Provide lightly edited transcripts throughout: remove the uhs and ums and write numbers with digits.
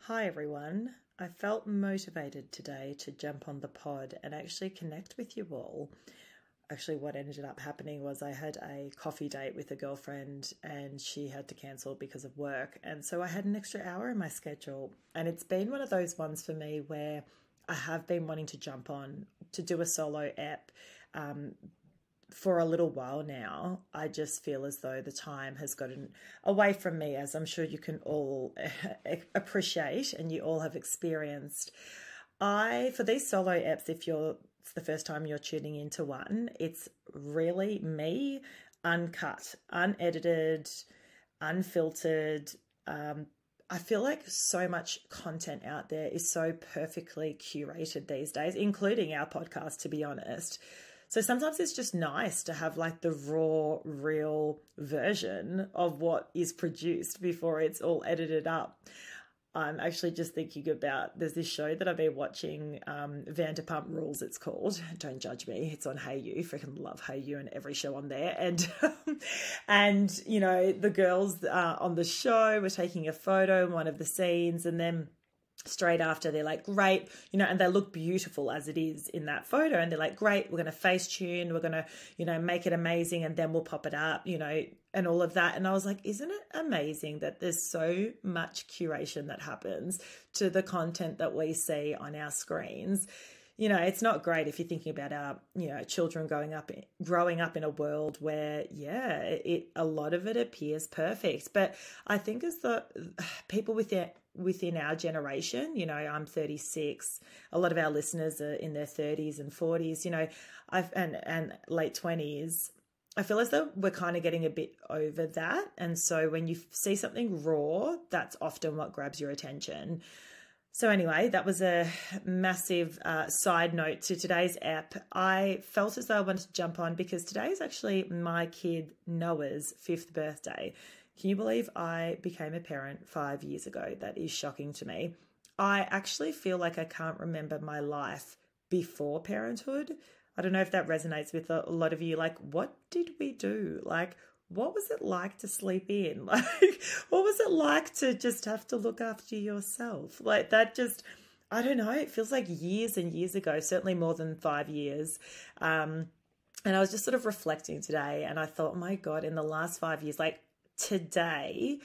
Hi everyone. I felt motivated today to jump on the pod and actually connect with you all. Actually, what ended up happening was I had a coffee date with a girlfriend and she had to cancel because of work. And so I had an extra hour in my schedule. And it's been one of those ones for me where I have been wanting to jump on to do a solo app for a little while now. I just feel as though the time has gotten away from me, as I'm sure you can all appreciate and you all have experienced. For these solo apps, if it's the first time you're tuning into one, it's really me, uncut, unedited, unfiltered. I feel like so much content out there is so perfectly curated these days, including our podcast, to be honest. So sometimes it's just nice to have like the raw, real version of what is produced before it's all edited up. I'm actually just thinking about, there's this show that I've been watching, Vanderpump Rules it's called. Don't judge me. It's on Hey You. Freaking love Hey You and every show on there. And you know, the girls on the show were taking a photo in one of the scenes, and then straight after they're like, great, you know, and they look beautiful as it is in that photo, and they're like, great, we're going to face tune, we're going to, you know, make it amazing, and then we'll pop it up, you know, and all of that. And I was like, isn't it amazing that there's so much curation that happens to the content that we see on our screens? You know, it's not great if you're thinking about our, you know, children growing up in a world where, yeah, a lot of it appears perfect. But I think as the people within our generation, you know, I'm 36, a lot of our listeners are in their 30s and 40s, you know, and late 20s. I feel as though we're kind of getting a bit over that. And so when you see something raw, that's often what grabs your attention. So anyway, that was a massive side note to today's app. I felt as though I wanted to jump on because today is actually my kid Noah's 5th birthday. Can you believe I became a parent 5 years ago? That is shocking to me. I actually feel like I can't remember my life before parenthood. I don't know if that resonates with a lot of you. Like, what did we do? Like, what was it like to sleep in? Like, what was it like to just have to look after yourself? Like that just, I don't know, it feels like years and years ago, certainly more than 5 years. And I was just sort of reflecting today and I thought, oh my God, in the last 5 years, like today,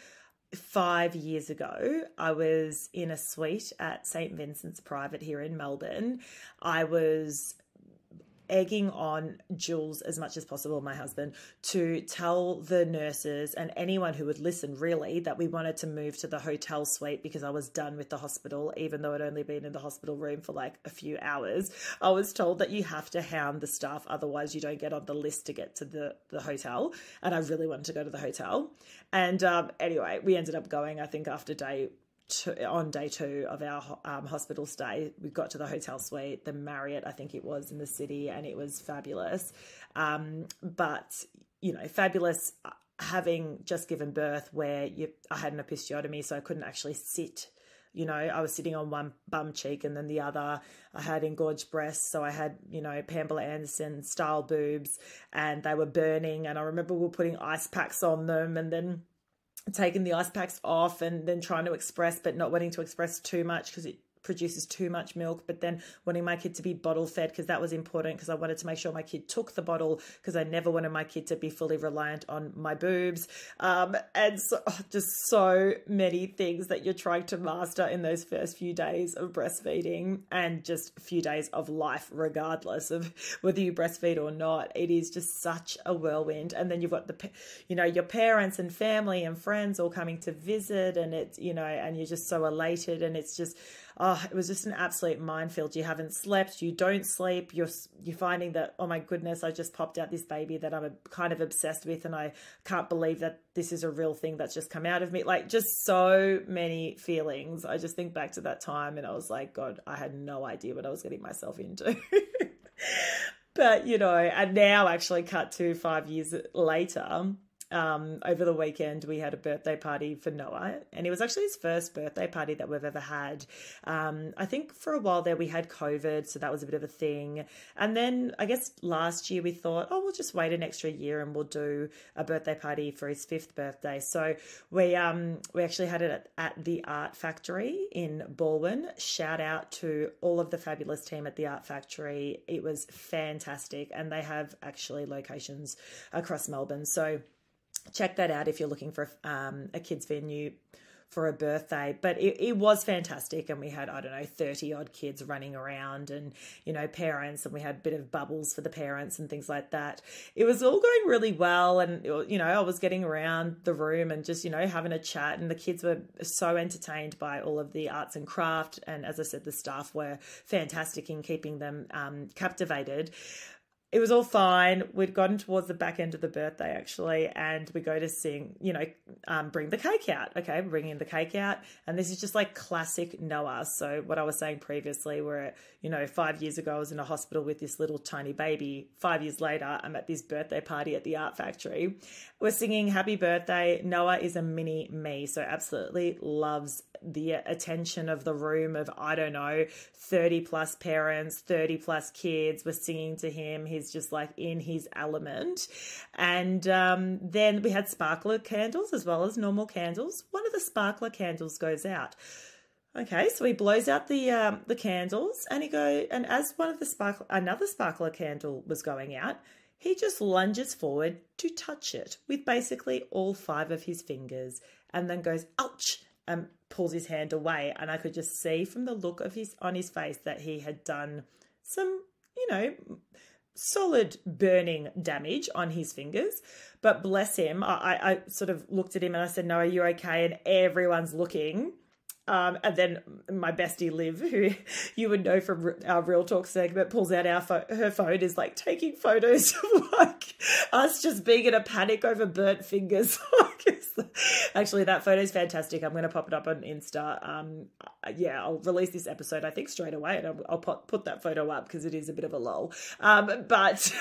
5 years ago, I was in a suite at St. Vincent's Private here in Melbourne. I was egging on Jules as much as possible, my husband, to tell the nurses and anyone who would listen really that we wanted to move to the hotel suite because I was done with the hospital, even though I'd only been in the hospital room for like a few hours. I was told that you have to hound the staff, otherwise you don't get on the list to get to the hotel. And I really wanted to go to the hotel. And anyway, we ended up going, I think after on day 2 of our hospital stay, we got to the hotel suite, the Marriott, I think it was, in the city, and it was fabulous. But, you know, fabulous having just given birth where I had an episiotomy, so I couldn't actually sit. You know, I was sitting on one bum cheek and then the other. I had engorged breasts, so I had, you know, Pamela Anderson style boobs, and they were burning. And I remember we were putting ice packs on them and then taking the ice packs off and then trying to express, but not wanting to express too much because it produces too much milk, but then wanting my kid to be bottle fed because that was important because I wanted to make sure my kid took the bottle because I never wanted my kid to be fully reliant on my boobs. And so just so many things that you're trying to master in those first few days of breastfeeding and just a few days of life, regardless of whether you breastfeed or not. It is just such a whirlwind. And then you've got your parents and family and friends all coming to visit, and it's, you know, and you're just so elated, and it's just, it was just an absolute minefield. You haven't slept, you don't sleep, you're finding that, oh my goodness, I just popped out this baby that I'm kind of obsessed with, and I can't believe that this is a real thing that's just come out of me. Like, just so many feelings. I just think back to that time and I was like, God, I had no idea what I was getting myself into. But, you know, and now actually cut to 5 years later, over the weekend we had a birthday party for Noah, and it was actually his first birthday party that we've ever had. I think for a while there we had COVID, so that was a bit of a thing. And then I guess last year we thought, oh, we'll just wait an extra year and we'll do a birthday party for his 5th birthday. So we actually had it at the Art Factory in Balwyn. Shout out to all of the fabulous team at the Art Factory. It was fantastic, and they have actually locations across Melbourne. So check that out if you're looking for a kids venue for a birthday. But it was fantastic, and we had, I don't know, 30 odd kids running around, and, you know, parents, and we had a bit of bubbles for the parents and things like that. It was all going really well, and, you know, I was getting around the room and just, you know, having a chat, and the kids were so entertained by all of the arts and craft, and as I said, the staff were fantastic in keeping them captivated. It was all fine. We'd gotten towards the back end of the birthday, actually, and we go to sing, you know, bring the cake out. Okay, we're bringing the cake out, and this is just like classic Noah. So what I was saying previously, where, you know, 5 years ago I was in a hospital with this little tiny baby. 5 years later, I'm at this birthday party at the Art Factory. We're singing happy birthday. Noah is a mini me, so absolutely loves the attention of the room of, I don't know, 30 plus parents, 30 plus kids were singing to him. He's just like in his element. And then we had sparkler candles as well as normal candles. One of the sparkler candles goes out. Okay, so he blows out the candles, and and as one of the another sparkler candle was going out, he just lunges forward to touch it with basically all 5 of his fingers, and then goes, ouch, and pulls his hand away. And I could just see from the look on his face that he had done some, you know, solid burning damage on his fingers. But bless him, I sort of looked at him and I said, no, are you okay? And everyone's looking. And then my bestie Liv, who you would know from our Real Talk segment, pulls out her phone, is like taking photos of like us just being in a panic over burnt fingers. Actually, that photo is fantastic. I'm going to pop it up on Insta. Yeah, I'll release this episode, I think, straight away, and I'll put that photo up because it is a bit of a lull. But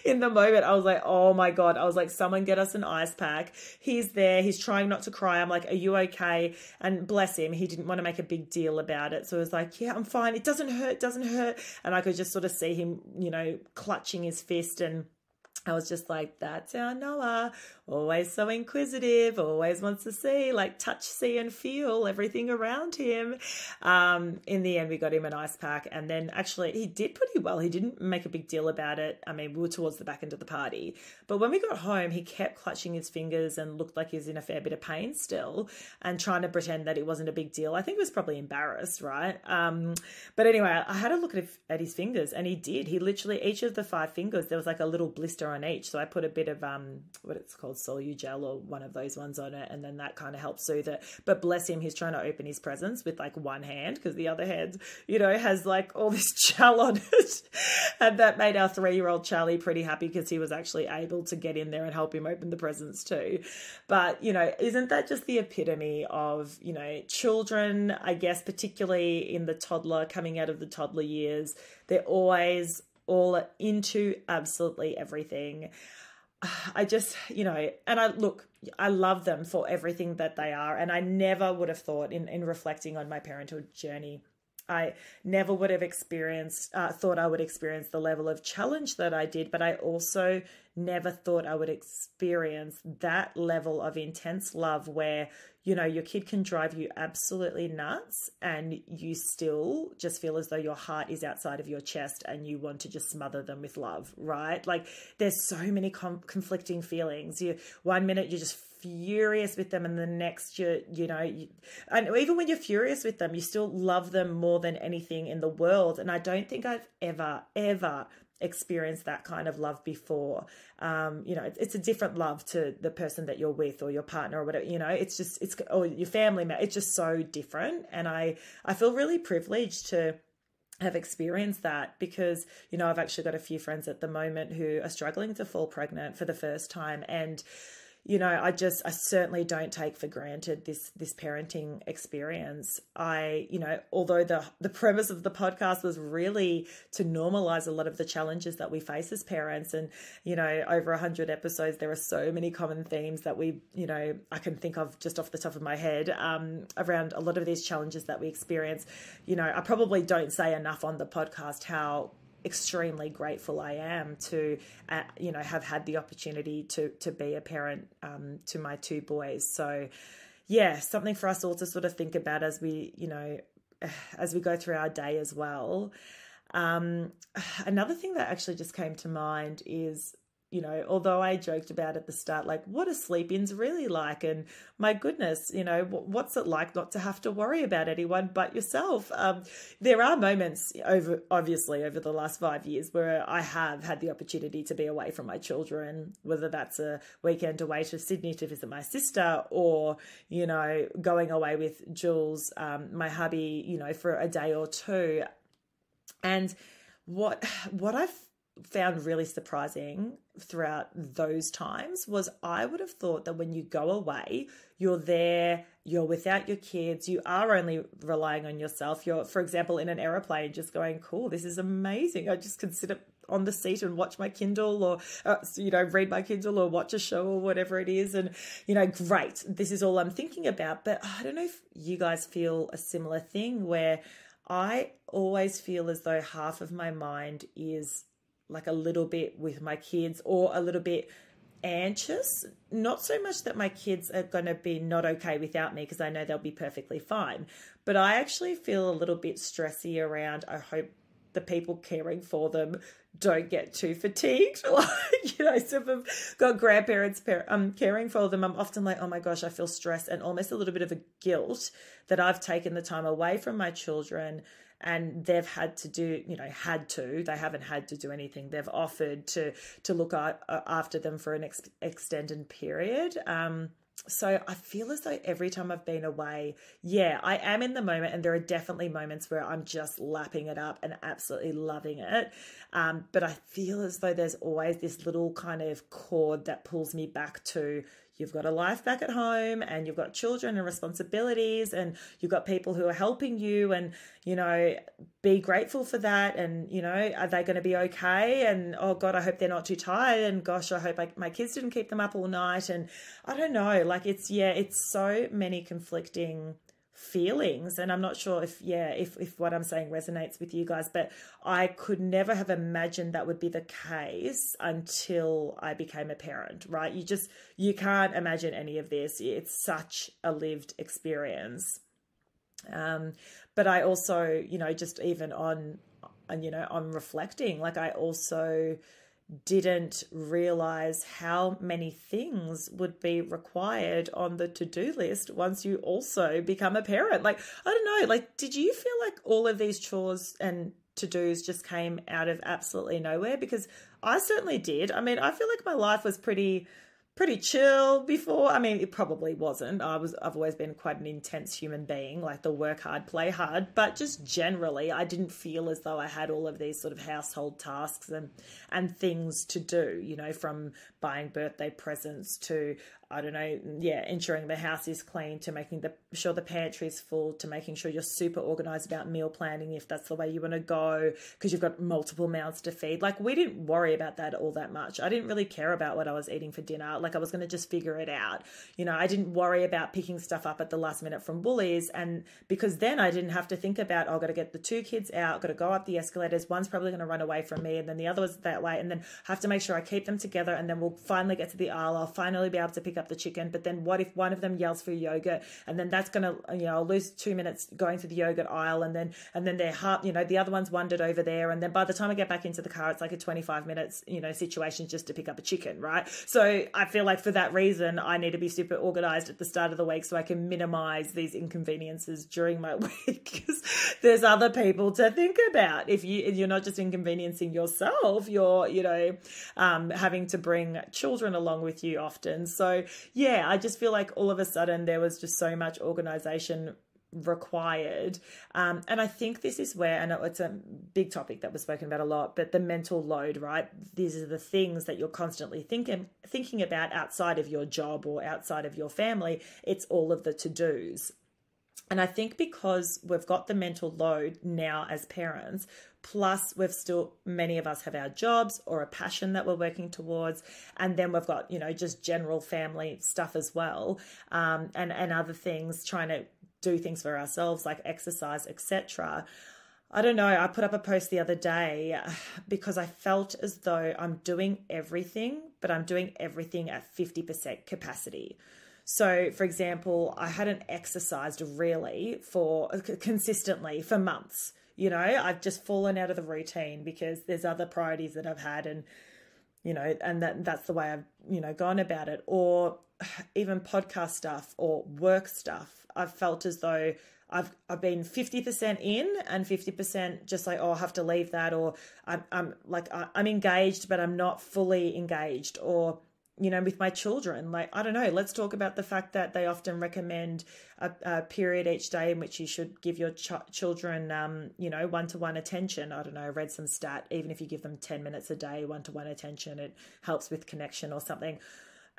in the moment, I was like, oh my God. I was like, someone get us an ice pack. He's there. He's trying not to cry. I'm like, are you okay? And bless him, he didn't want to make a big deal about it. So I was like, yeah, I'm fine. It doesn't hurt. And I could just sort of see him, you know, clutching his fist, and I was just like, that's our Noah, always so inquisitive, always wants to see, like touch, see and feel everything around him. In the end, we got him an ice pack, and then actually he did pretty well. He didn't make a big deal about it. I mean, we were towards the back end of the party, but when we got home, he kept clutching his fingers and looked like he was in a fair bit of pain still, and trying to pretend that it wasn't a big deal. I think he was probably embarrassed, right? But anyway, I had a look at his fingers, and he did. He literally, each of the 5 fingers, there was like a little blister on each. So I put a bit of what it's called, Solugel or one of those ones on it, and then that kind of helps soothe it. But bless him, he's trying to open his presents with like one hand, because the other hand, you know, has like all this gel on it. And that made our 3-year-old Charlie pretty happy, because he was actually able to get in there and help him open the presents too. But, you know, isn't that just the epitome of, you know, children, I guess, particularly in the toddler, coming out of the toddler years, they're always all into absolutely everything. I just, you know, and I love them for everything that they are. And I never would have thought in reflecting on my parenthood journey, I never would have thought I would experience the level of challenge that I did, but I also never thought I would experience that level of intense love where, you know, your kid can drive you absolutely nuts and you still just feel as though your heart is outside of your chest and you want to just smother them with love, right? Like there's so many conflicting feelings. One minute you're just furious with them, and the next and even when you're furious with them, you still love them more than anything in the world. And I don't think I've ever experienced that kind of love before. It's a different love to the person that you're with or your partner or whatever, or your family member. It's just so different. And I feel really privileged to have experienced that, because, you know, I've actually got a few friends at the moment who are struggling to fall pregnant for the first time. And I certainly don't take for granted this parenting experience. Although the premise of the podcast was really to normalize a lot of the challenges that we face as parents, and, over 100 episodes, there are so many common themes that I can think of just off the top of my head, around a lot of these challenges that we experience. I probably don't say enough on the podcast how extremely grateful I am to, have had the opportunity to be a parent to my two boys. So, yeah, something for us all to sort of think about as we go through our day as well. Another thing that actually just came to mind is, although I joked about at the start, like, what are sleep-ins really like? And my goodness, what's it like not to have to worry about anyone but yourself? There are moments over the last 5 years where I have had the opportunity to be away from my children, whether that's a weekend away to Sydney to visit my sister, or, going away with Jules, my hubby, for a day or two. And what I've found really surprising throughout those times was I would have thought that when you go away, you're there, you're without your kids, you are only relying on yourself. You're, for example, in an aeroplane just going, cool, this is amazing. I just can sit on the seat and watch my Kindle, or, read my Kindle or watch a show or whatever it is. And, great, this is all I'm thinking about. But I don't know if you guys feel a similar thing, where I always feel as though half of my mind is like a little bit with my kids, or a little bit anxious. Not so much that my kids are going to be not okay without me, because I know they'll be perfectly fine. But I actually feel a little bit stressy around, I hope the people caring for them don't get too fatigued. So if I've got grandparents caring for them, I'm often like, oh my gosh, I feel stressed, and almost a little bit of a guilt that I've taken the time away from my children, and they've had to do, they haven't had to do anything. They've offered to look after them for an extended period. So I feel as though every time I've been away, I am in the moment, and there are definitely moments where I'm just lapping it up and absolutely loving it. But I feel as though there's always this little kind of cord that pulls me back to, you've got a life back at home, and you've got children and responsibilities, and you've got people who are helping you, and, be grateful for that. And, are they going to be okay? And, oh God, I hope they're not too tired. And gosh, I hope my kids didn't keep them up all night. And I don't know, like it's so many conflicting feelings. And I'm not sure if what I'm saying resonates with you guys, but I could never have imagined that would be the case until I became a parent, right? You can't imagine any of this. It's such a lived experience. But I also, just even on reflecting, like I also didn't realize how many things would be required on the to-do list once you also become a parent. Like, I don't know, like, did you feel like all of these chores and to-dos just came out of absolutely nowhere? Because I certainly did. I mean, I feel like my life was pretty chill before. I mean, it probably wasn't. I've always been quite an intense human being, like the work hard, play hard, but just generally, I didn't feel as though I had all of these sort of household tasks and things to do, from buying birthday presents to, I don't know, ensuring the house is clean, to making sure the pantry is full, to making sure you're super organized about meal planning if that's the way you want to go, because you've got multiple mouths to feed. Like, we didn't worry about that all that much. I didn't really care about what I was eating for dinner. Like, I was going to just figure it out. I didn't worry about picking stuff up at the last minute from Woolies, and because then I didn't have to think about, I've got to get the two kids out, got to go up the escalators. One's probably going to run away from me, and then the other was that way, and then have to make sure I keep them together, and then we'll finally get to the aisle. I'll finally be able to pick up the chicken. But then what if one of them yells for yogurt, and then that's going to, I'll lose 2 minutes going through the yogurt aisle, and then they're the other one's wandered over there, and then by the time I get back into the car, it's like a 25 minutes, situation just to pick up a chicken, right? So I feel like for that reason, I need to be super organized at the start of the week so I can minimize these inconveniences during my week, because there's other people to think about. If you're not just inconveniencing yourself, you're, having to bring children along with you often. So I just feel like all of a sudden there was just so much organization required. And I think this is where, and it's a big topic that was spoken about a lot, but the mental load, right? These are the things that you're constantly thinking about outside of your job or outside of your family. It's all of the to-dos. And I think because we've got the mental load now as parents, plus many of us have our jobs or a passion that we're working towards. And then we've got, just general family stuff as well. And other things, trying to do things for ourselves like exercise, etc. I don't know. I put up a post the other day because I felt as though I'm doing everything, but I'm doing everything at 50% capacity. So, for example, I hadn't exercised really consistently for months. I've just fallen out of the routine because there's other priorities that I've had, and that's the way I've gone about it. Or even podcast stuff or work stuff. I've felt as though I've been 50% in and 50% just like, oh, I have to leave that, or I'm engaged but I'm not fully engaged. Or with my children, like, I don't know, let's talk about the fact that they often recommend a period each day in which you should give your children, one-to-one attention. I don't know, I read some stat, even if you give them 10 minutes a day, one-to-one attention, it helps with connection or something.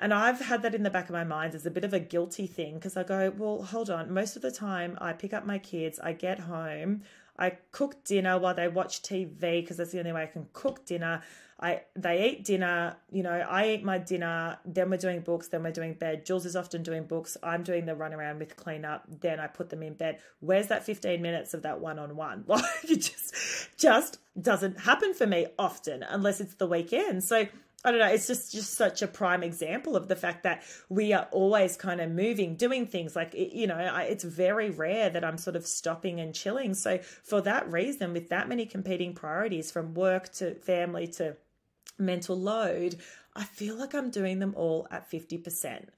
And I've had that in the back of my mind as a bit of a guilty thing, because I go, well, hold on. Most of the time I pick up my kids, I get home, I cook dinner while they watch TV, because that's the only way I can cook dinner. They eat dinner, I eat my dinner, then we're doing books, then we're doing bed. Jules is often doing books. I'm doing the run around with cleanup. Then I put them in bed. Where's that 15 minutes of that one-on-one? Like, it just doesn't happen for me often unless it's the weekend. So I don't know, it's just such a prime example of the fact that we are always kind of moving, doing things like, it's very rare that I'm sort of stopping and chilling. So for that reason, with that many competing priorities, from work to family to mental load, I feel like I'm doing them all at 50%.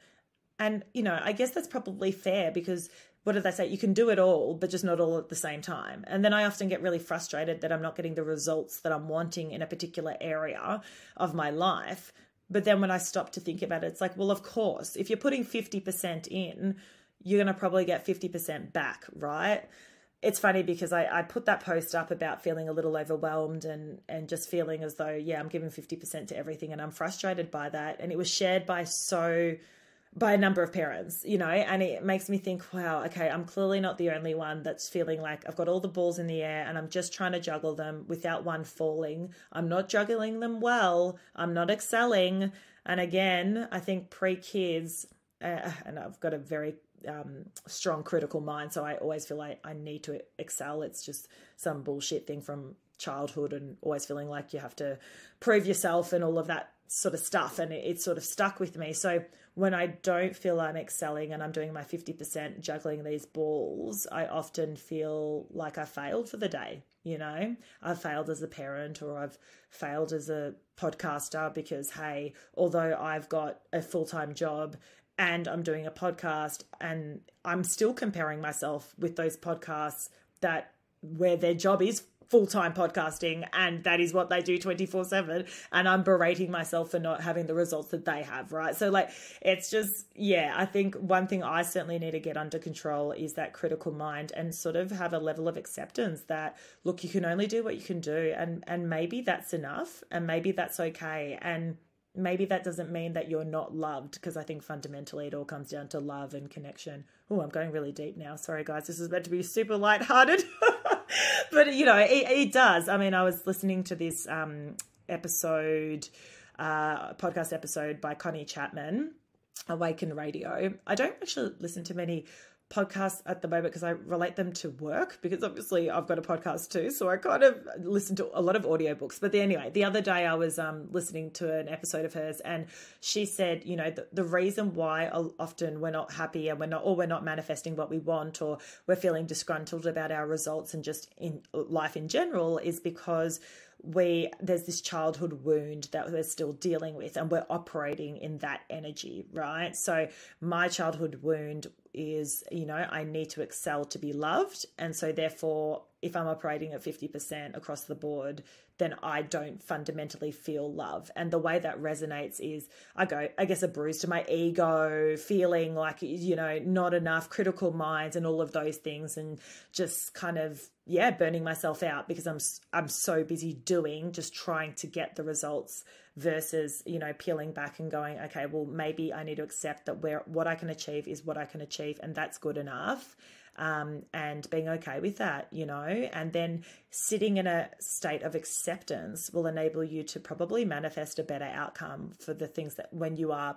And, I guess that's probably fair, because what did they say? You can do it all, but just not all at the same time. And then I often get really frustrated that I'm not getting the results that I'm wanting in a particular area of my life. But then when I stop to think about it, it's like, well, of course, if you're putting 50% in, you're going to probably get 50% back, right? It's funny because I put that post up about feeling a little overwhelmed and just feeling as though, yeah, I'm giving 50% to everything, and I'm frustrated by that. And it was shared by a number of parents, and it makes me think, wow, okay, I'm clearly not the only one that's feeling like I've got all the balls in the air and I'm just trying to juggle them without one falling. I'm not juggling them well. I'm not excelling. And again, I think pre-kids, and I've got a very strong critical mind, so I always feel like I need to excel. It's just some bullshit thing from childhood, and always feeling like you have to prove yourself and all of that sort of stuff, and it's sort of stuck with me. So when I don't feel I'm excelling and I'm doing my 50% juggling these balls, I often feel like I failed for the day. I've failed as a parent, or I've failed as a podcaster, because, hey, although I've got a full-time job and I'm doing a podcast, and I'm still comparing myself with those podcasts where their job is full-time podcasting, and that is what they do 24/7, and I'm berating myself for not having the results that they have, right? So it's just, I think one thing I certainly need to get under control is that critical mind, and sort of have a level of acceptance that, look, you can only do what you can do, and maybe that's enough, and maybe that's okay, and maybe that doesn't mean that you're not loved, because I think fundamentally it all comes down to love and connection. Oh, I'm going really deep now. Sorry, guys. This is meant to be super lighthearted. But, it does. I mean, I was listening to this podcast episode by Connie Chapman, Awaken Radio. I don't actually listen to many podcasts at the moment because I relate them to work, because obviously I've got a podcast too, so I kind of listen to a lot of audiobooks. But anyway, the other day I was listening to an episode of hers, and she said, the reason why often we're not happy, and we're not manifesting what we want, or we're feeling disgruntled about our results and just in life in general, is because there's this childhood wound that we're still dealing with, and we're operating in that energy, right? So my childhood wound is, I need to excel to be loved. And so therefore, if I'm operating at 50% across the board, then I don't fundamentally feel love. And the way that resonates is I guess a bruise to my ego, feeling like, not enough, critical minds and all of those things, and just kind of, burning myself out because I'm so busy just trying to get the results versus, peeling back and going, okay, well, maybe I need to accept that what I can achieve is what I can achieve, and that's good enough. And being okay with that, and then sitting in a state of acceptance will enable you to probably manifest a better outcome for the things that when you are,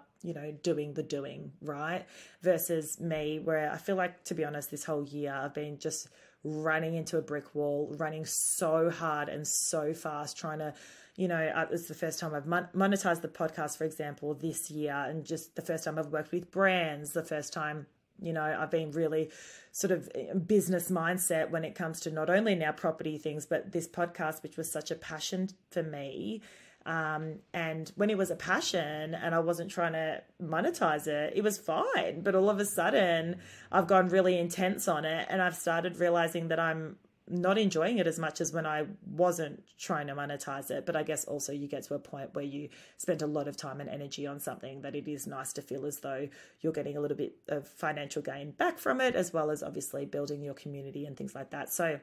doing the doing, right? Versus me, where I feel like, to be honest, this whole year I've been just running into a brick wall, running so hard and so fast, trying to, it's the first time I've monetized the podcast, for example, this year, and just the first time I've worked with brands, the first time, I've been really sort of business mindset when it comes to not only now property things, but this podcast, which was such a passion for me. And when it was a passion and I wasn't trying to monetize it, it was fine. But all of a sudden I've gone really intense on it, and I've started realizing that I'm not enjoying it as much as when I wasn't trying to monetize it. But I guess also you get to a point where you spend a lot of time and energy on something that it is nice to feel as though you're getting a little bit of financial gain back from it, as well as obviously building your community and things like that. So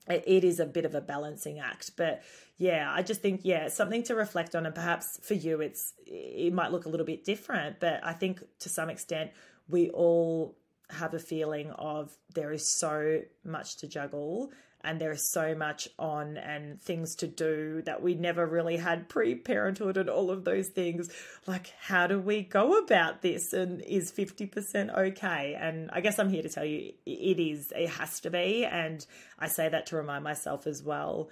it is a bit of a balancing act. But I just think, something to reflect on. And perhaps for you, it might look a little bit different, but I think to some extent we all have a feeling of there is so much to juggle and there is so much on and things to do that we never really had pre-parenthood and all of those things. Like, how do we go about this? And is 50% okay? And I guess I'm here to tell you it has to be. And I say that to remind myself as well,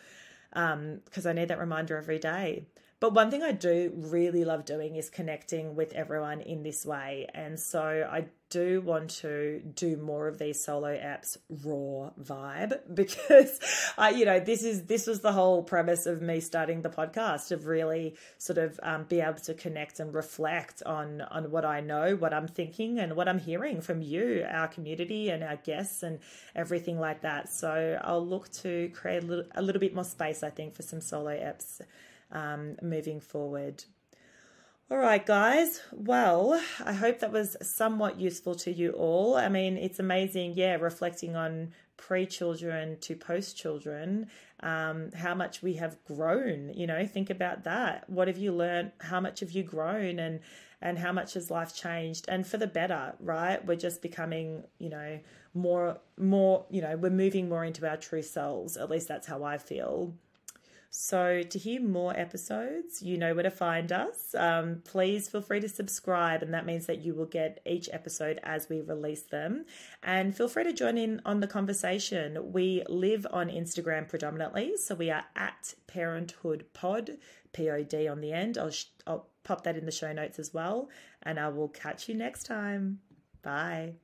because I need that reminder every day. But one thing I do really love doing is connecting with everyone in this way. And so I do want to do more of these solo apps raw vibe, because this was the whole premise of me starting the podcast, of really sort of be able to connect and reflect on what I know, what I'm thinking, and what I'm hearing from you, our community and our guests and everything like that. So I'll look to create a little bit more space, I think, for some solo apps moving forward. All right, guys. Well, I hope that was somewhat useful to you all. I mean, it's amazing, reflecting on pre-children to post-children, how much we have grown. Think about that. What have you learned? How much have you grown? And how much has life changed? And for the better, right? We're just becoming, more, we're moving more into our true selves. At least that's how I feel. So to hear more episodes, you know where to find us. Please feel free to subscribe, and that means that you will get each episode as we release them. And feel free to join in on the conversation. We live on Instagram predominantly, so we are at Parenthood Pod, Pod on the end. I'll pop that in the show notes as well, and I will catch you next time. Bye.